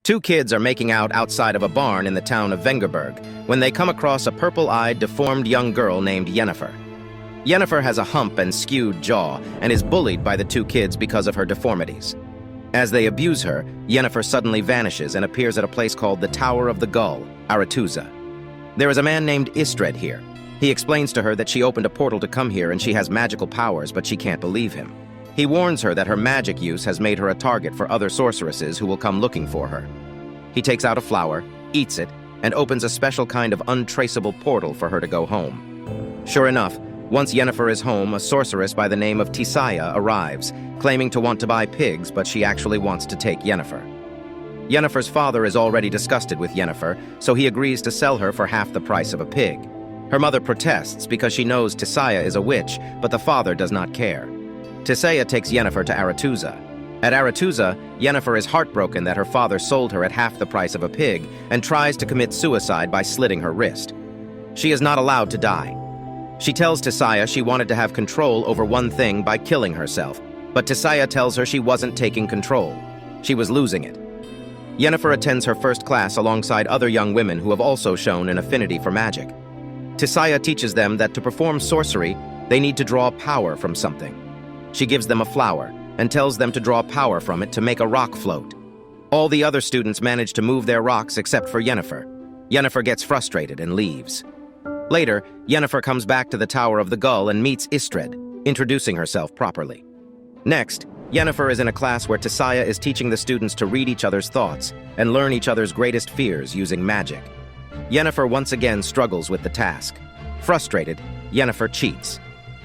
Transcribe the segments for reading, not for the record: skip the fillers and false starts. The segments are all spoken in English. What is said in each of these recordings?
Two kids are making out outside of a barn in the town of Vengerberg when they come across a purple-eyed, deformed young girl named Yennefer. Yennefer has a hump and skewed jaw and is bullied by the two kids because of her deformities. As they abuse her, Yennefer suddenly vanishes and appears at a place called the Tower of the Gull, Aretuza. There is a man named Istred here. He explains to her that she opened a portal to come here and she has magical powers, but she can't believe him. He warns her that her magic use has made her a target for other sorceresses who will come looking for her. He takes out a flower, eats it, and opens a special kind of untraceable portal for her to go home. Sure enough, once Yennefer is home, a sorceress by the name of Tisaya arrives, claiming to want to buy pigs, but she actually wants to take Yennefer. Yennefer's father is already disgusted with Yennefer, so he agrees to sell her for half the price of a pig. Her mother protests because she knows Tisaya is a witch, but the father does not care. Tisaya takes Yennefer to Aretuza. At Aretuza, Yennefer is heartbroken that her father sold her at half the price of a pig and tries to commit suicide by slitting her wrist. She is not allowed to die. She tells Tisaya she wanted to have control over one thing by killing herself, but Tisaya tells her she wasn't taking control. She was losing it. Yennefer attends her first class alongside other young women who have also shown an affinity for magic. Tisaya teaches them that to perform sorcery, they need to draw power from something. She gives them a flower and tells them to draw power from it to make a rock float. All the other students manage to move their rocks except for Yennefer. Yennefer gets frustrated and leaves. Later, Yennefer comes back to the Tower of the Gull and meets Istred, introducing herself properly. Next, Yennefer is in a class where Tisaya is teaching the students to read each other's thoughts and learn each other's greatest fears using magic. Yennefer once again struggles with the task. Frustrated, Yennefer cheats.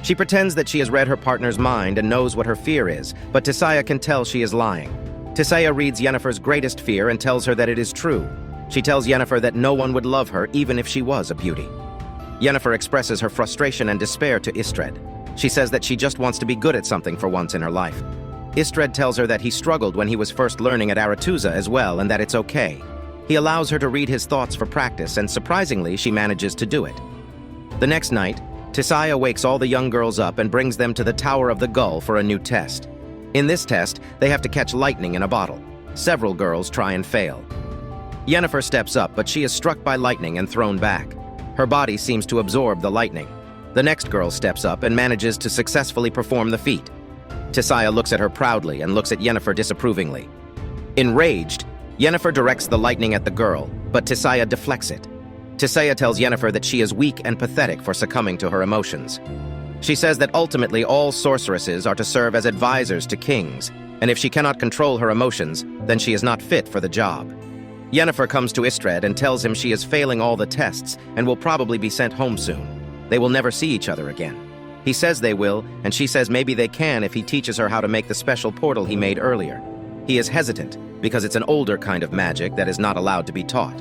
She pretends that she has read her partner's mind and knows what her fear is, but Tisaya can tell she is lying. Tisaya reads Yennefer's greatest fear and tells her that it is true. She tells Yennefer that no one would love her even if she was a beauty. Yennefer expresses her frustration and despair to Istred. She says that she just wants to be good at something for once in her life. Istred tells her that he struggled when he was first learning at Aretuza as well and that it's okay. He allows her to read his thoughts for practice, and surprisingly, she manages to do it. The next night, Tisaya wakes all the young girls up and brings them to the Tower of the Gull for a new test. In this test, they have to catch lightning in a bottle. Several girls try and fail. Yennefer steps up, but she is struck by lightning and thrown back. Her body seems to absorb the lightning. The next girl steps up and manages to successfully perform the feat. Tisaya looks at her proudly and looks at Yennefer disapprovingly. Enraged, Yennefer directs the lightning at the girl, but Tisaya deflects it. Tisaya tells Yennefer that she is weak and pathetic for succumbing to her emotions. She says that ultimately all sorceresses are to serve as advisors to kings, and if she cannot control her emotions, then she is not fit for the job. Yennefer comes to Istred and tells him she is failing all the tests and will probably be sent home soon. They will never see each other again. He says they will, and she says maybe they can if he teaches her how to make the special portal he made earlier. He is hesitant because it's an older kind of magic that is not allowed to be taught.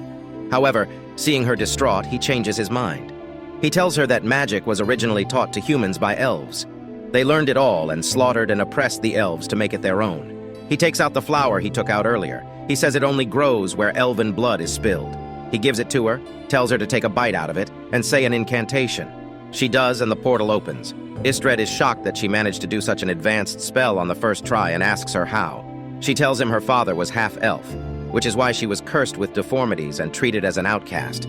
However, seeing her distraught, he changes his mind. He tells her that magic was originally taught to humans by elves. They learned it all and slaughtered and oppressed the elves to make it their own. He takes out the flower he took out earlier. He says it only grows where elven blood is spilled. He gives it to her, tells her to take a bite out of it, and say an incantation. She does, and the portal opens. Istred is shocked that she managed to do such an advanced spell on the first try and asks her how. She tells him her father was half-elf, which is why she was cursed with deformities and treated as an outcast.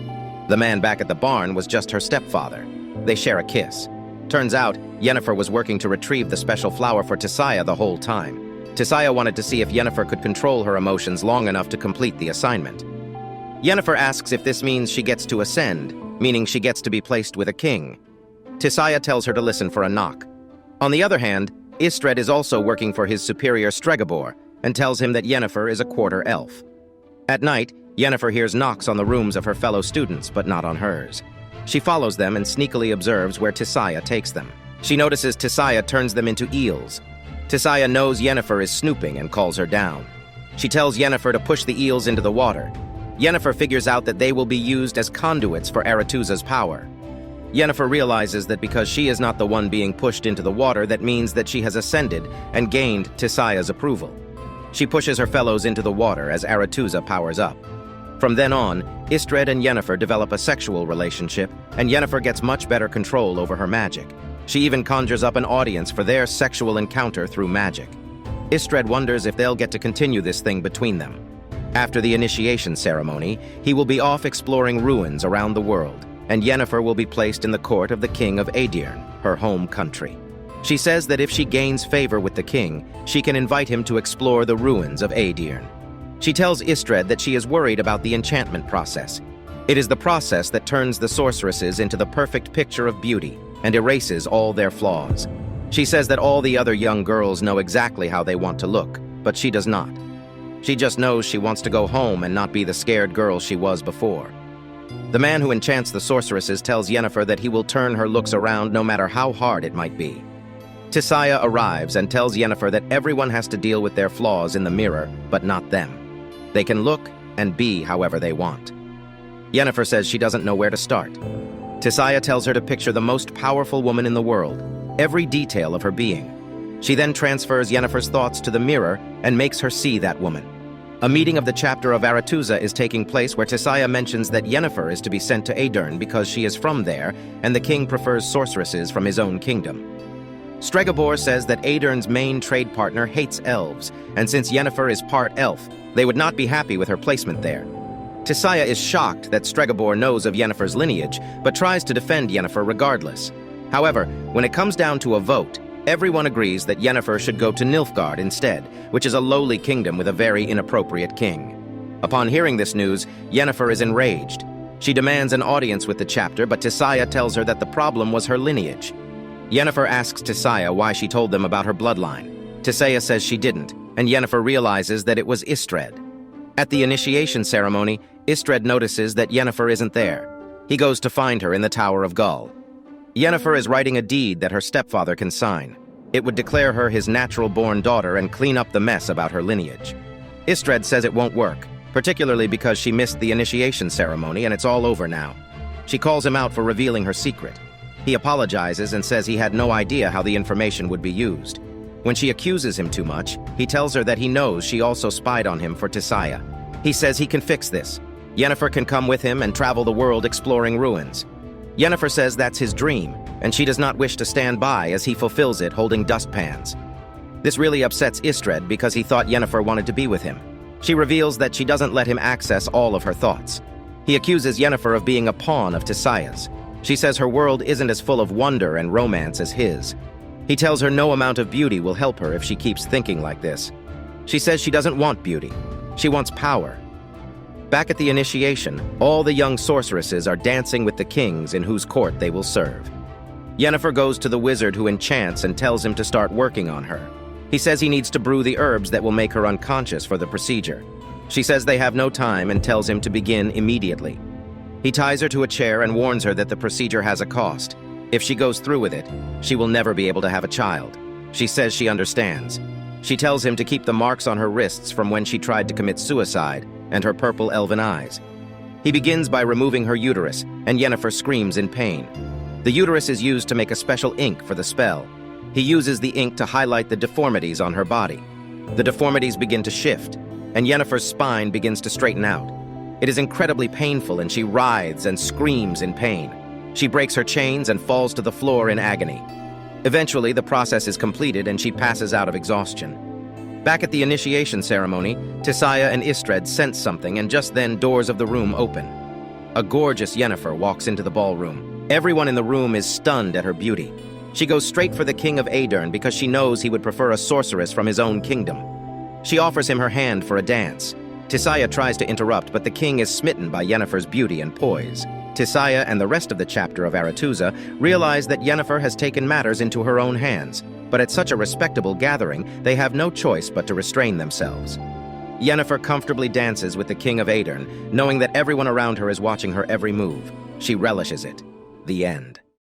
The man back at the barn was just her stepfather. They share a kiss. Turns out, Yennefer was working to retrieve the special flower for Tisaya the whole time. Tisaya wanted to see if Yennefer could control her emotions long enough to complete the assignment. Yennefer asks if this means she gets to ascend, meaning she gets to be placed with a king. Tisaya tells her to listen for a knock. On the other hand, Istred is also working for his superior Stregobor and tells him that Yennefer is a quarter elf. At night, Yennefer hears knocks on the rooms of her fellow students, but not on hers. She follows them and sneakily observes where Tisaya takes them. She notices Tisaya turns them into eels. Tisaya knows Yennefer is snooping and calls her down. She tells Yennefer to push the eels into the water. Yennefer figures out that they will be used as conduits for Aretuza's power. Yennefer realizes that because she is not the one being pushed into the water, that means that she has ascended and gained Tisaya's approval. She pushes her fellows into the water as Aretuza powers up. From then on, Istred and Yennefer develop a sexual relationship, and Yennefer gets much better control over her magic. She even conjures up an audience for their sexual encounter through magic. Istred wonders if they'll get to continue this thing between them. After the initiation ceremony, he will be off exploring ruins around the world, and Yennefer will be placed in the court of the king of Aedirn, her home country. She says that if she gains favor with the king, she can invite him to explore the ruins of Aedirn. She tells Istred that she is worried about the enchantment process. It is the process that turns the sorceresses into the perfect picture of beauty and erases all their flaws. She says that all the other young girls know exactly how they want to look, but she does not. She just knows she wants to go home and not be the scared girl she was before. The man who enchants the sorceresses tells Yennefer that he will turn her looks around no matter how hard it might be. Tissaia arrives and tells Yennefer that everyone has to deal with their flaws in the mirror, but not them. They can look and be however they want. Yennefer says she doesn't know where to start. Tissaia tells her to picture the most powerful woman in the world, every detail of her being. She then transfers Yennefer's thoughts to the mirror and makes her see that woman. A meeting of the chapter of Aretuza is taking place where Tissaia mentions that Yennefer is to be sent to Aedirn because she is from there and the king prefers sorceresses from his own kingdom. Stregobor says that Aedirn's main trade partner hates elves, and since Yennefer is part elf, they would not be happy with her placement there. Tissaia is shocked that Stregobor knows of Yennefer's lineage, but tries to defend Yennefer regardless. However, when it comes down to a vote, everyone agrees that Yennefer should go to Nilfgaard instead, which is a lowly kingdom with a very inappropriate king. Upon hearing this news, Yennefer is enraged. She demands an audience with the chapter, but Tissaia tells her that the problem was her lineage. Yennefer asks Tissaia why she told them about her bloodline. Tissaia says she didn't, and Yennefer realizes that it was Istred. At the initiation ceremony, Istred notices that Yennefer isn't there. He goes to find her in the Tower of Gull. Yennefer is writing a deed that her stepfather can sign. It would declare her his natural-born daughter and clean up the mess about her lineage. Istred says it won't work, particularly because she missed the initiation ceremony and it's all over now. She calls him out for revealing her secret. He apologizes and says he had no idea how the information would be used. When she accuses him too much, he tells her that he knows she also spied on him for Tissaia. He says he can fix this. Yennefer can come with him and travel the world exploring ruins. Yennefer says that's his dream, and she does not wish to stand by as he fulfills it holding dustpans. This really upsets Istred because he thought Yennefer wanted to be with him. She reveals that she doesn't let him access all of her thoughts. He accuses Yennefer of being a pawn of Tissaia's. She says her world isn't as full of wonder and romance as his. He tells her no amount of beauty will help her if she keeps thinking like this. She says she doesn't want beauty. She wants power. Back at the initiation, all the young sorceresses are dancing with the kings in whose court they will serve. Yennefer goes to the wizard who enchants and tells him to start working on her. He says he needs to brew the herbs that will make her unconscious for the procedure. She says they have no time and tells him to begin immediately. He ties her to a chair and warns her that the procedure has a cost. If she goes through with it, she will never be able to have a child. She says she understands. She tells him to keep the marks on her wrists from when she tried to commit suicide and her purple elven eyes. He begins by removing her uterus, and Yennefer screams in pain. The uterus is used to make a special ink for the spell. He uses the ink to highlight the deformities on her body. The deformities begin to shift, and Yennefer's spine begins to straighten out. It is incredibly painful, and she writhes and screams in pain. She breaks her chains and falls to the floor in agony. Eventually, the process is completed and she passes out of exhaustion. Back at the initiation ceremony, Tissaia and Istred sense something, and just then doors of the room open. A gorgeous Yennefer walks into the ballroom. Everyone in the room is stunned at her beauty. She goes straight for the king of Aedirn because she knows he would prefer a sorceress from his own kingdom. She offers him her hand for a dance. Tissaia tries to interrupt, but the king is smitten by Yennefer's beauty and poise. Tissaia and the rest of the chapter of Aretuza realize that Yennefer has taken matters into her own hands, but at such a respectable gathering, they have no choice but to restrain themselves. Yennefer comfortably dances with the king of Aedirn, knowing that everyone around her is watching her every move. She relishes it. The end.